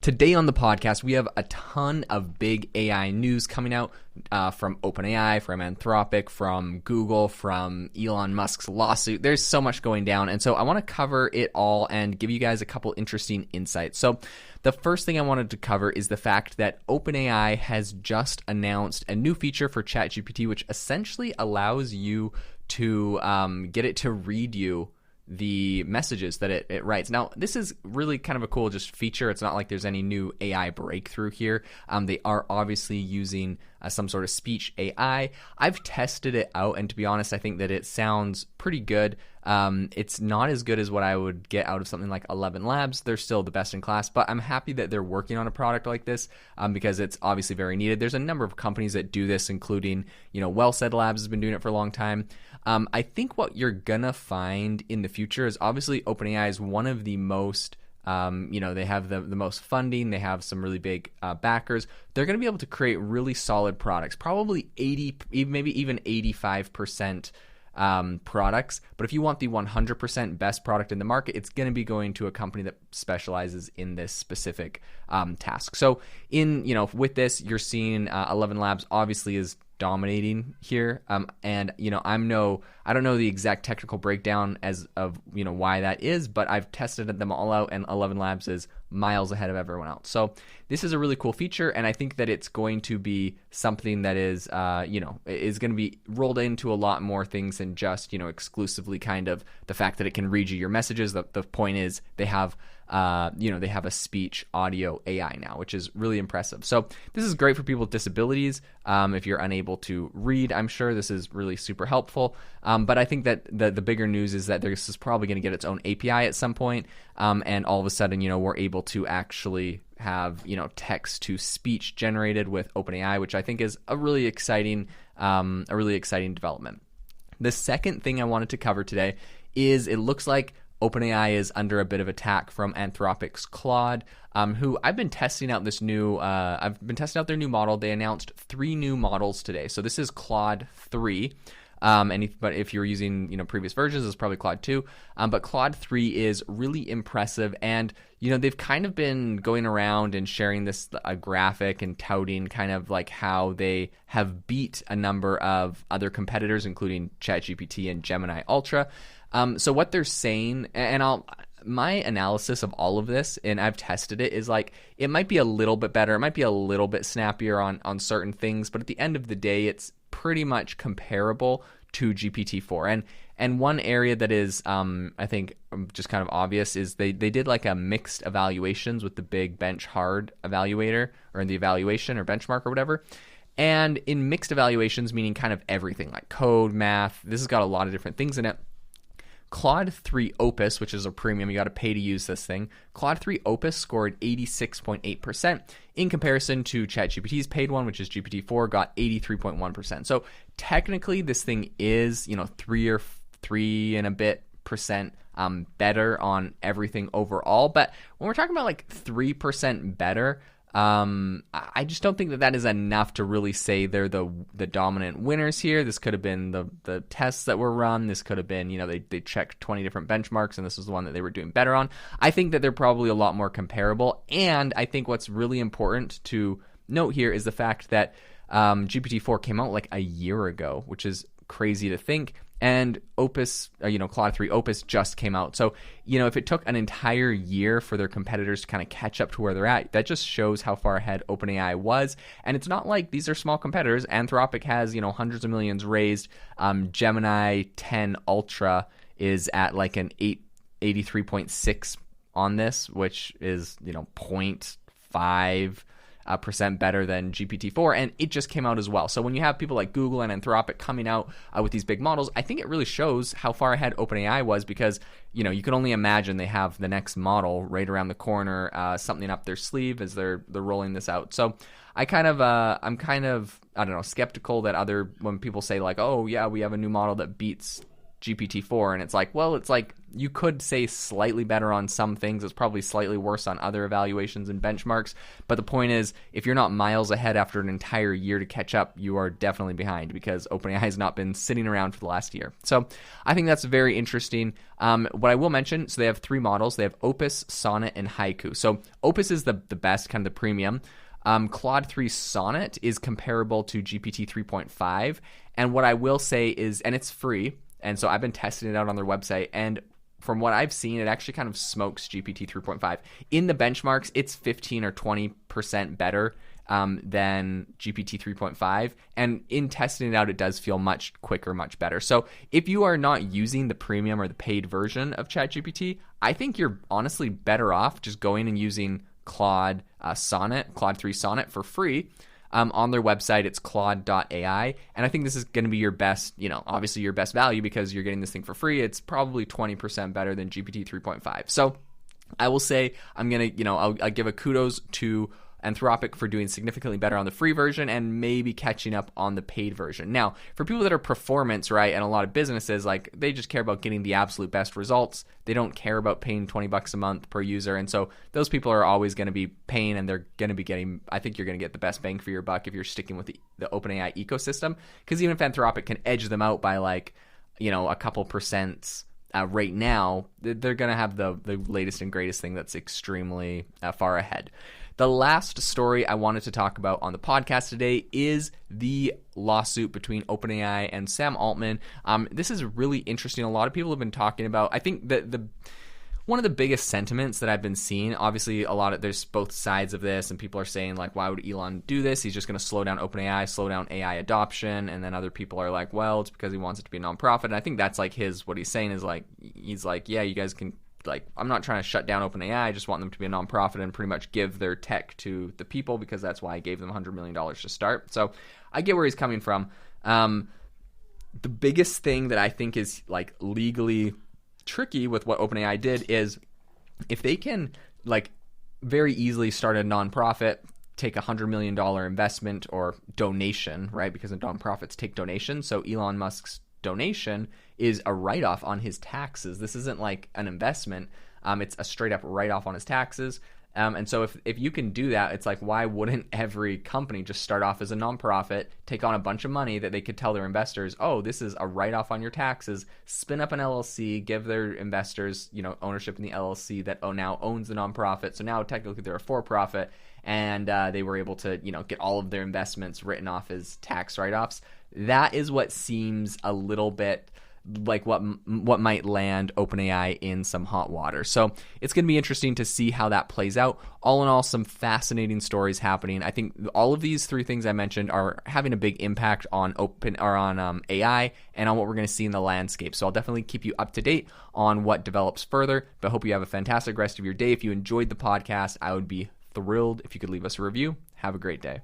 Today on the podcast, we have a ton of big AI news coming out from OpenAI, from Anthropic, from Google, from Elon Musk's lawsuit. There's so much going down, and so I want to cover it all and give you guys a couple interesting insights. So the first thing I wanted to cover is the fact that OpenAI has just announced a new feature for ChatGPT, which essentially allows you to get it to read you the messages that it writes. Now, this is really kind of a cool just feature. It's not like there's any new AI breakthrough here. They are obviously using some sort of speech AI. I've tested it out, and to be honest, I think that it sounds pretty good. It's not as good as what I would get out of something like 11 Labs. They're still the best in class, but I'm happy that they're working on a product like this because it's obviously very needed. There's a number of companies that do this, including, Well Said Labs has been doing it for a long time. I think what you're gonna find in the future is obviously OpenAI is one of the most, they have the most funding. They have some really big backers. They're going to be able to create really solid products, probably 80, maybe even 85% products. But if you want the 100% best product in the market, it's going to be going to a company that specializes in this specific task. So with this, you're seeing 11 Labs obviously is dominating here, and I don't know the exact technical breakdown as of why that is, but I've tested them all out, and 11 Labs is miles ahead of everyone else. So this is a really cool feature, and I think that it's going to be something that is is going to be rolled into a lot more things than just exclusively kind of the fact that it can read you your messages. The point is they have they have a speech audio AI now, which is really impressive. So this is great for people with disabilities. If you're unable to read, I'm sure this is really super helpful. But I think that the bigger news is that this is probably going to get its own API at some point. And all of a sudden, we're able to actually have, text to speech generated with OpenAI, which I think is a really exciting development. The second thing I wanted to cover today is it looks like OpenAI is under a bit of attack from Anthropic's Claude, who I've been testing out their new model. They announced 3 new models today. So this is Claude 3. But if you're using previous versions, it's probably Claude 2. But Claude 3 is really impressive, and they've kind of been going around and sharing this graphic and touting kind of like how they have beat a number of other competitors, including ChatGPT and Gemini Ultra. So what they're saying, and my analysis of all of this, and I've tested it, is like it might be a little bit better, it might be a little bit snappier on certain things, but at the end of the day, it's pretty much comparable to GPT-4. And one area that is, I think, just kind of obvious is they did like a mixed evaluations with the big bench hard evaluator, or in the evaluation or benchmark or whatever. And in mixed evaluations, meaning kind of everything like code, math, this has got a lot of different things in it. Claude 3 Opus, which is a premium, you got to pay to use this thing. Claude 3 Opus scored 86.8% in comparison to ChatGPT's paid one, which is GPT-4, got 83.1%. So technically, this thing is 3 and a bit percent better on everything overall. But when we're talking about like 3% better, I just don't think that is enough to really say they're the dominant winners here. This could have been the tests that were run. This could have been, they checked 20 different benchmarks, and this was the one that they were doing better on. I think that they're probably a lot more comparable. And I think what's really important to note here is the fact that GPT-4 came out like a year ago, which is crazy to think. And Opus, Claude 3 Opus just came out. So, if it took an entire year for their competitors to kind of catch up to where they're at, that just shows how far ahead OpenAI was. And it's not like these are small competitors. Anthropic has, hundreds of millions raised. Gemini 10 Ultra is at like an 83.6 on this, which is, 0.5 percent better than GPT-4, and it just came out as well. So when you have people like Google and Anthropic coming out with these big models, I think it really shows how far ahead OpenAI was, because you can only imagine they have the next model right around the corner, something up their sleeve as they're rolling this out. So I'm kind of I don't know, skeptical that when people say like, oh yeah, we have a new model that beats GPT-4, and it's like, well, it's like you could say slightly better on some things. It's probably slightly worse on other evaluations and benchmarks. But the point is, if you're not miles ahead after an entire year to catch up, you are definitely behind because OpenAI has not been sitting around for the last year. So I think that's very interesting. What I will mention, so they have 3 models. They have Opus, Sonnet, and Haiku. So Opus is the best, kind of the premium. Claude 3 Sonnet is comparable to GPT 3.5. And what I will say is, and it's free, and so I've been testing it out on their website, and from what I've seen, it actually kind of smokes GPT 3.5. In the benchmarks, it's 15 or 20% better than GPT 3.5. And in testing it out, it does feel much quicker, much better. So if you are not using the premium or the paid version of ChatGPT, I think you're honestly better off just going and using Claude 3 Sonnet for free. On their website, it's claude.ai, and I think this is going to be your best, obviously your best value because you're getting this thing for free. It's probably 20% better than GPT 3.5. So I will say I'm going to, I'll give a kudos to Anthropic for doing significantly better on the free version and maybe catching up on the paid version. Now, for people that are performance, right, and a lot of businesses, like they just care about getting the absolute best results. They don't care about paying $20 a month per user. And so those people are always going to be paying, and they're going to be getting, I think you're going to get the best bang for your buck if you're sticking with the OpenAI ecosystem. Because even if Anthropic can edge them out by like, a couple percents right now, they're going to have the latest and greatest thing that's extremely far ahead. The last story I wanted to talk about on the podcast today is the lawsuit between OpenAI and Sam Altman. This is really interesting. A lot of people have been talking about, I think that one of the biggest sentiments that I've been seeing, obviously there's both sides of this, and people are saying like, why would Elon do this? He's just going to slow down OpenAI, slow down AI adoption. And then other people are like, well, it's because he wants it to be a nonprofit. And I think that's like what he's saying is like, he's like, yeah, you guys can, like, I'm not trying to shut down OpenAI. I just want them to be a nonprofit and pretty much give their tech to the people because that's why I gave them $100 million to start. So I get where he's coming from. The biggest thing that I think is like legally tricky with what OpenAI did is if they can like very easily start a nonprofit, take $100 million investment or donation, right? Because the nonprofits take donations. So Elon Musk's donation is a write-off on his taxes. This isn't like an investment. It's a straight-up write-off on his taxes. And so if you can do that, it's like, why wouldn't every company just start off as a nonprofit, take on a bunch of money that they could tell their investors, oh, this is a write-off on your taxes, spin up an LLC, give their investors, ownership in the LLC that now owns the nonprofit. So now technically they're a for-profit, and they were able to, get all of their investments written off as tax write-offs. That is what seems a little bit like what might land OpenAI in some hot water. So it's going to be interesting to see how that plays out. All in all, some fascinating stories happening. I think all of these 3 things I mentioned are having a big impact on AI and on what we're going to see in the landscape. So I'll definitely keep you up to date on what develops further. But hope you have a fantastic rest of your day. If you enjoyed the podcast, I would be thrilled if you could leave us a review. Have a great day.